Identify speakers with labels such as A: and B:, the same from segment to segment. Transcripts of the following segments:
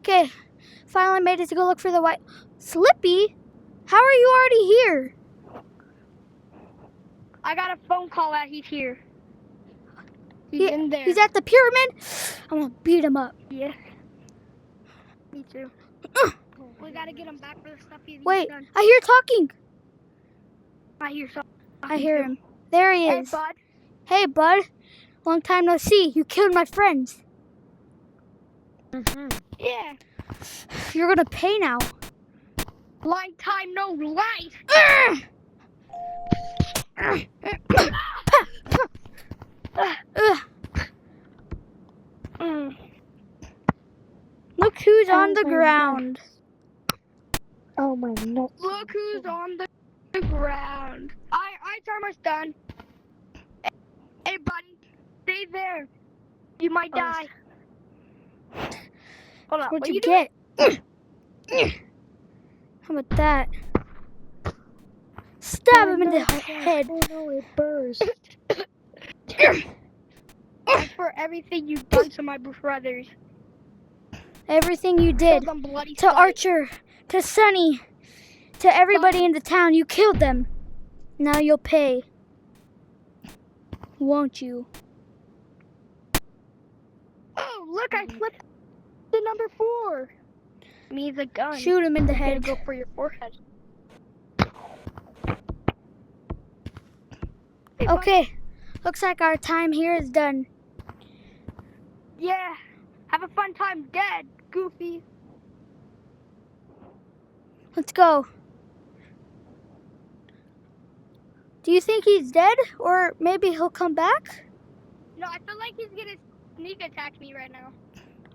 A: Okay, finally made it to go look for the white. Slippy? How are you already here?
B: I got a phone call that he's here. He's in there.
A: He's at the pyramid? I'm gonna beat him up.
B: Yeah. Me too. We gotta get him back for the stuff he's
A: Wait,
B: done.
A: I hear talking.
B: I
A: hear him. There he
B: Hey,
A: is.
B: bud.
A: Hey, bud. Long time no see. You killed my friends.
B: Yeah.
A: You're gonna pay now.
B: Long time no light.
A: Look who's on the ground.
B: Oh my no. Look who's on the ground. I almost done. Hey, buddy. Stay there. You might die. Hold on.
A: What'd you
B: doing?
A: get? How about that? Stab him in the head.
B: Oh no, it burst. That's for everything you've done to my brothers.
A: Everything you did
B: Killed them bloody
A: to
B: sight.
A: Archer, to Sunny, to everybody in the town. You killed them. Now you'll pay. Won't you?
B: Oh, look, I flipped the number 4. Me the gun.
A: Shoot him in the head.
B: Go for your forehead. Hey,
A: Okay, looks like our time here is done.
B: Yeah, have a fun time dead, Goofy.
A: Let's go. Do you think he's dead, or maybe he'll come back?
B: No, I feel like he's gonna sneak attack me right now.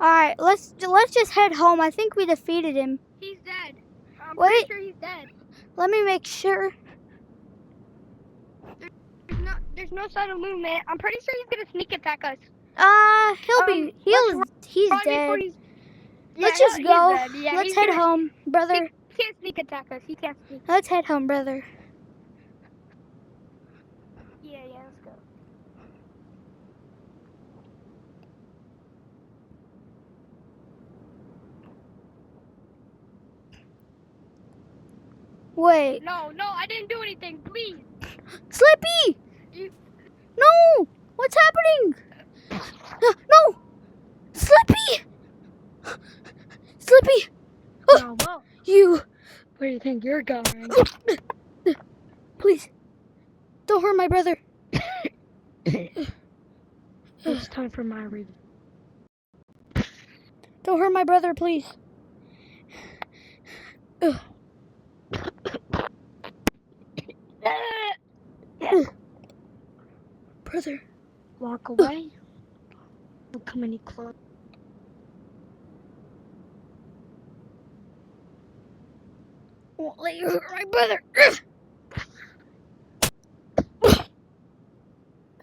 A: All right, let's just head home. I think we defeated him.
B: He's dead. I'm
A: Wait.
B: pretty sure he's dead.
A: Let me make sure.
B: There's no sign of movement. I'm pretty sure he's gonna sneak attack us.
A: He's dead. Let's just go.
B: Yeah,
A: Let's head home, brother.
B: He can't sneak attack us. He can't sneak.
A: Let's head home, brother.
B: Yeah, let's go.
A: Wait.
B: No, I didn't do anything. Please.
A: Slippy! No! What's happening? No! Slippy! Slippy!
B: Oh, well.
A: You!
B: Where do you think you're going?
A: Please, don't hurt my brother.
B: It's time for my review.
A: Don't hurt my brother, please. Brother.
B: Walk away. Don't come any closer.
A: Won't let you hurt my brother.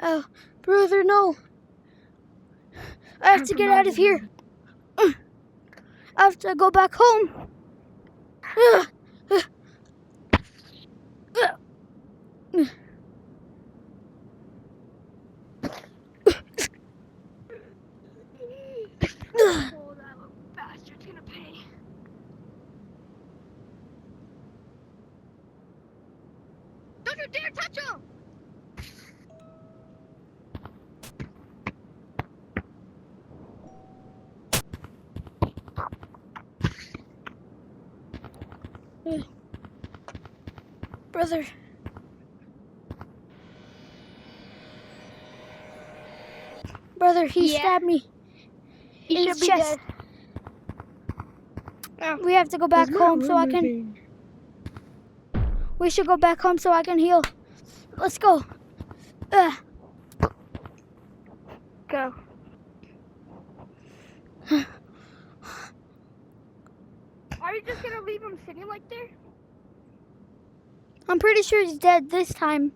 A: Oh, brother, no. I have to get out of here. I have to go back home.
B: Oh, that little bastard's gonna pay. Don't you dare touch him!
A: Brother. Brother, he stabbed me.
B: He
A: in
B: should
A: his
B: be
A: chest.
B: dead.
A: We have to go back home so I can. We should go back home so I can heal. Let's go.
B: Go. Are you just gonna leave him sitting like there?
A: I'm pretty sure he's dead this time.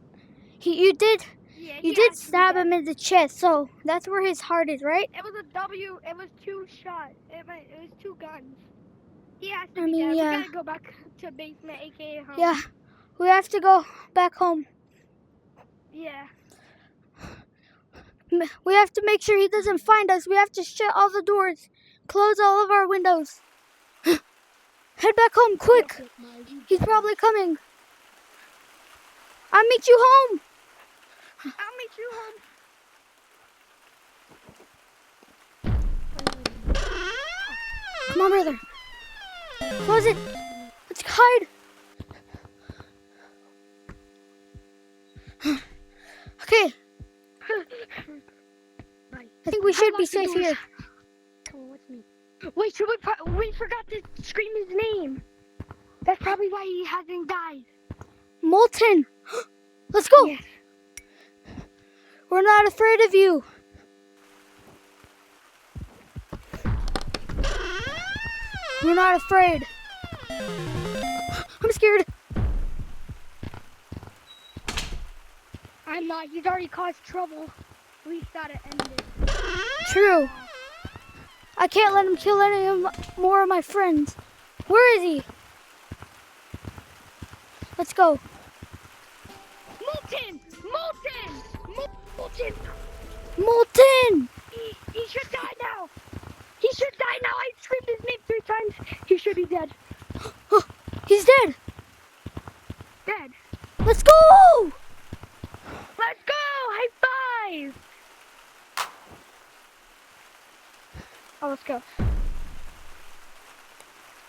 A: You did stab him in the chest, so that's where his heart is, right?
B: It was a W. It was 2 shots. It was 2 guns. He has to
A: I
B: be
A: mean,
B: dead.
A: yeah.
B: We gotta go back to basement, aka home.
A: Yeah, we have to go back home.
B: Yeah.
A: We have to make sure he doesn't find us. We have to shut all the doors. Close all of our windows. Head back home, quick. He's probably coming. I'll meet you home.
B: I'll meet you home.
A: Come on, brother. Close it. Let's hide. Okay. I think we should be safe here.
B: Come on with me. Wait, we forgot to scream his name. That's probably why he hasn't died.
A: Molten. Let's go.
B: Yes.
A: We're not afraid of you. We're not afraid. I'm scared.
B: I'm not. He's already caused trouble. We gotta end it.
A: True. I can't let him kill any more of my friends. Where is he? Let's go.
B: Molten! Molten! Molten!
A: Molten!
B: He should die now. He should die now. I screamed his name 3 times. He should be dead.
A: He's dead.
B: Dead.
A: Let's go!
B: Let's go! High five! Oh, let's go.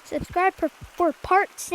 A: Subscribe for part 6.